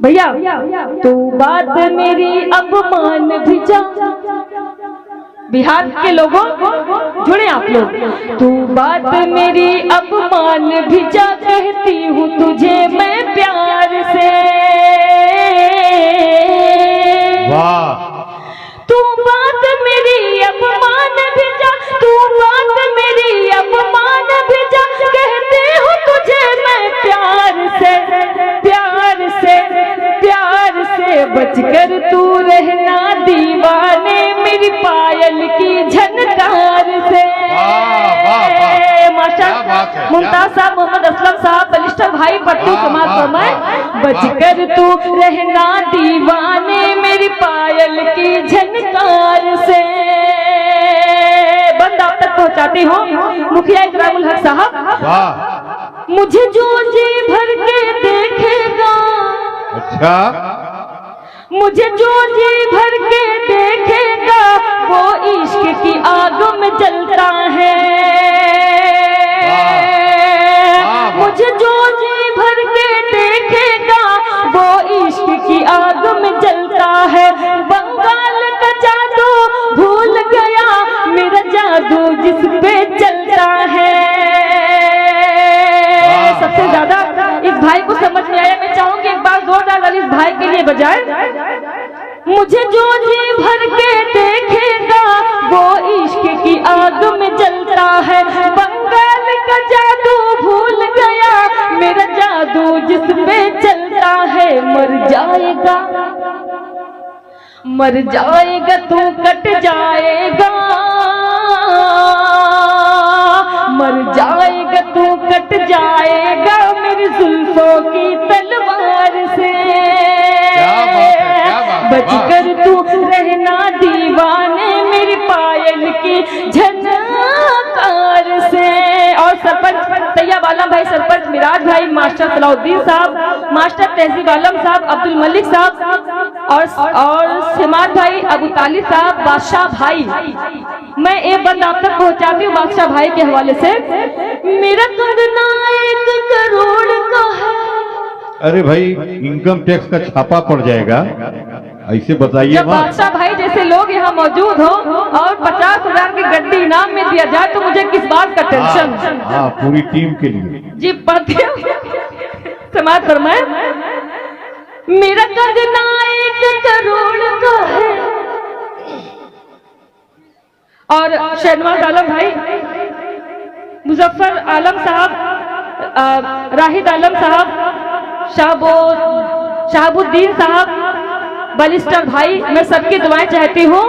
भैया तू बात मेरी अब मान भी जा। बिहार के लोगों जुड़े आप लोग। तू बात मेरी अब मान भी जा, कहती हूँ तुझे मैं प्यार से। वाह। तू बात मेरी अब मान भी जा, तू बात मेरी अब मान भी जा, कहती हूँ तुझे मैं प्यार से, प्यार से, प्यार से। बचकर तू रहना दीवाने मेरी पायल की झनकार से। मास्टर मुमताज साहब, मोहम्मद असलम साहब, बलिस्टर भाई, पट्टू समाज फरमाए। बचकर तू रहना दीवाने मेरी पायल की झनकार से। बंद आप तक पहुंचाती हूँ मुखिया इकरामुल हक साहब। मुझे जो जी भर के देखेगा, अच्छा, मुझे जो जी भर के देखेगा वो इश्क की आग में जलता है। मुझे जो जी भर के देखेगा वो इश्क की आग में जलता है। बंगाल का जादू भूल गया मेरा जादू जिस पे चलता है। सबसे ज्यादा इस भाई को समझ में आया। मैं चाहूंगी एक बार जोरदार ताली इस भाई के लिए बजाए। मुझे जो जी भर के देखेगा वो इश्क की आग में जलता है। बंगाल का जादू भूल गया मेरा जादू जिस पे चलता है। मर जाएगा, मर जाएगा तू कट जाएगा, मर जाएगा तू कट जाएगा मेरी जुल्फों की तलवार से। बचकर तू रहना दीवाने मेरी पायल की झनकार से। और सरपंच तैयब आलम भाई, सरपंच मिराज भाई, मास्टर सलाउद्दीन साहब, मास्टर तहजीब आलम साहब, अब्दुल मलिक साहब और सिमाद भाई, अबू तालिब साहब, बादशाह भाई। मैं एक बंद आप तक पहुंचाती हूँ बादशाह भाई के हवाले से। मेरा कंगना 1 करोड़ का है। अरे भाई, इनकम टैक्स का छापा पड़ जाएगा, ऐसे बताइए। जब बादशाह भाई जैसे लोग यहाँ मौजूद हो और 50,000 की गड्डी इनाम में दिया जाए तो मुझे किस बात का टेंशन। हाँ, पूरी टीम के लिए जी पढ़ते समाज फरमाए। मेरा कंगना 1 करोड़ का है। और शहनवाज आलम भाई, मुजफ्फर आलम साहब, राहिद आलम साहब, शहाबुद्दीन साहब, बलिस्टर भाई, मैं सबकी दुआएं चाहती हूँ।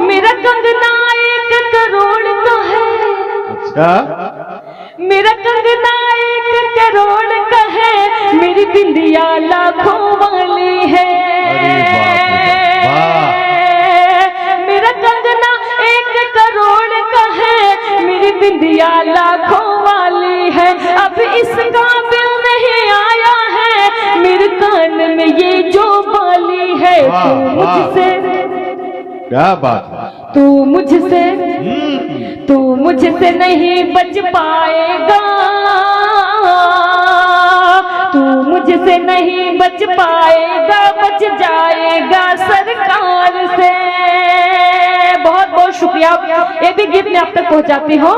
मेरा कंगना 1 करोड़ का है। अच्छा, मेरा कंगना 1 करोड़ का है, मेरी बिंदिया लाखों वाली है। मेरा कंगना 1 करोड़ का है, मेरी बिंदिया लाखों वाली है। अब इस काबिल नहीं आया है मेरे कान में ये जो बाली है। तू मुझसे, क्या बात है, तू मुझसे, तू मुझसे नहीं बच पाएगा, तू मुझसे नहीं बच पाएगा, बच जाएगा सरकार से। बहुत बहुत शुक्रिया। ये भी गीत में आप तक पहुंचाती हूँ।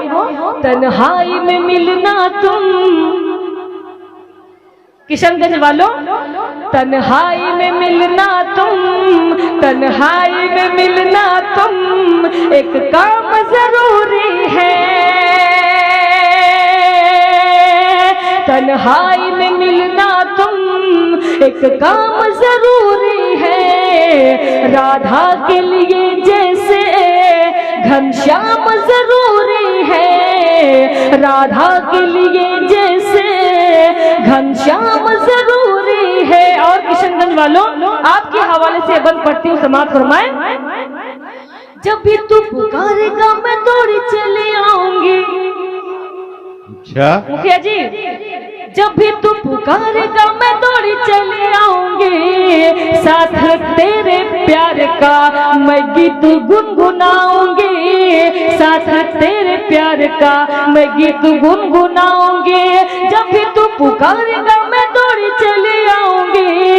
तन्हाई में मिलना तुम, किशनगंज वालों, तन्हाई में मिलना तुम, तन्हाई में मिलना तुम, एक काम जरूरी है। तन्हाई में मिलना तुम, एक काम जरूरी है। राधा के लिए जैसे घनश्याम जरूरी है, राधा के लिए जैसे घनश्याम जरूरी है। और किशनगंज वालों, आपके हवाले से बंद पढ़ती हूँ, समाप्त फरमाए। जब भी तू पुकारेगा मैं दौड़ी चले आऊंगी। अच्छा मुखिया जी, जब भी तू पुकारेगा मैं दौड़ी चले आऊंगी। साथ तेरे प्यार का मैं गीत गुनगुनाऊंगी, साथ तेरे प्यार का मैं गीत गुनगुनाऊंगी। जब भी तू पुकारेगा मैं दौड़ी चली आऊंगी।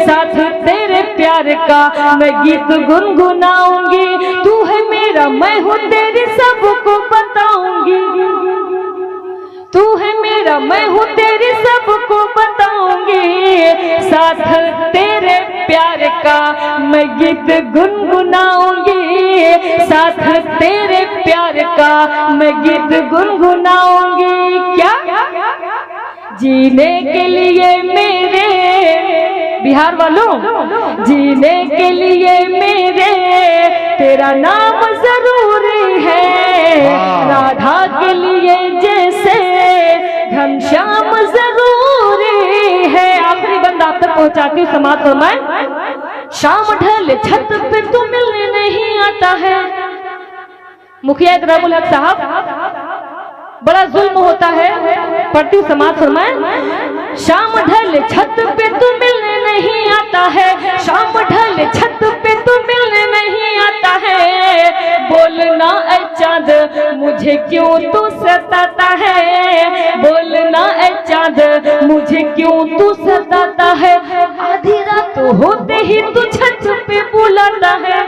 साथ तेरे प्यार का मैं गीत गुनगुनाऊंगी। तू है मेरा मैं हूँ तेरी सबको बताऊंगी। तू है मेरा मैं हूँ तेरी सबको बताऊंगी। साथ तेरे प्यार का मैं गीत गुनगुनाऊंगी। साथ तेरे प्यार का मैं गीत गुनगुनाऊंगी। क्या जीने के लिए मेरे बिहार वालों, जीने के लिए मेरे तेरा नाम जरूरी है। राधा के लिए जैसे घनश्याम जरूरी है। आखिरी बंद आप तक पहुंचाती हूँ, समाप्त फरमाए। शाम ढले छत पे तू मिलने नहीं आता है। मुखिया इकरामुल हक साहब, बड़ा जुल्म होता है, पढ़ती हूँ, समाप्त फरमाए। शाम ढले छत पे तू मिलने नहीं आता है। शाम ढले छत पे तू मिलने नहीं आता है। बोलना ऐ चांद मुझे क्यों तू सताता है। बोलना ऐ चांद मुझे क्यों तू सताता है। आधी रात होते ही तू छत पे बुलाता है।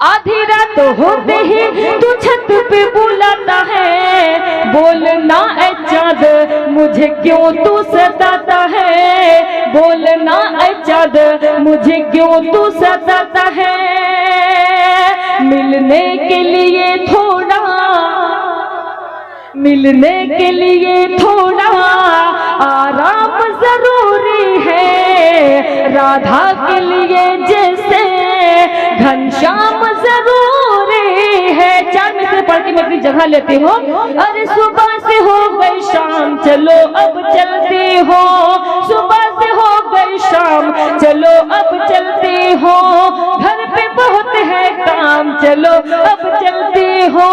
आधी रात होते ही तू छत पे बुलाता है। बोलना ऐ चांद मुझे क्यों तू सताता है। बोलना ऐ चांद मुझे क्यों तू सताता है। मिलने के लिए थोड़ा, मिलने के लिए थोड़ा आराम जरूरी है। राधा के लिए जैसे घनश्याम जरूरी है। चार में से पढ़ के मैं अपनी जगह लेती हूँ। अरे सुबह से हो गई शाम चलो अब चलती हो। सुबह से हो गई शाम चलो अब चलती हो। घर पे बहुत है काम चलो अब चलती हो।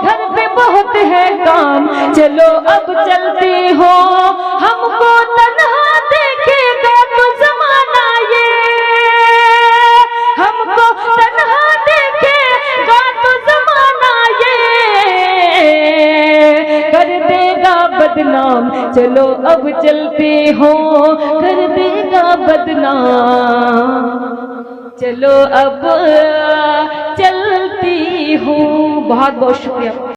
घर पे बहुत है काम चलो अब चलती हो। हमको तन्हा देखेगा तो जमाना ये, हमको तन्हा देखेगा तो जमाना ये कर देगा बदनाम चलो अब चलते हो। कर देगा बदनाम चलो अब चलती हूँ। बहुत बहुत शुक्रिया।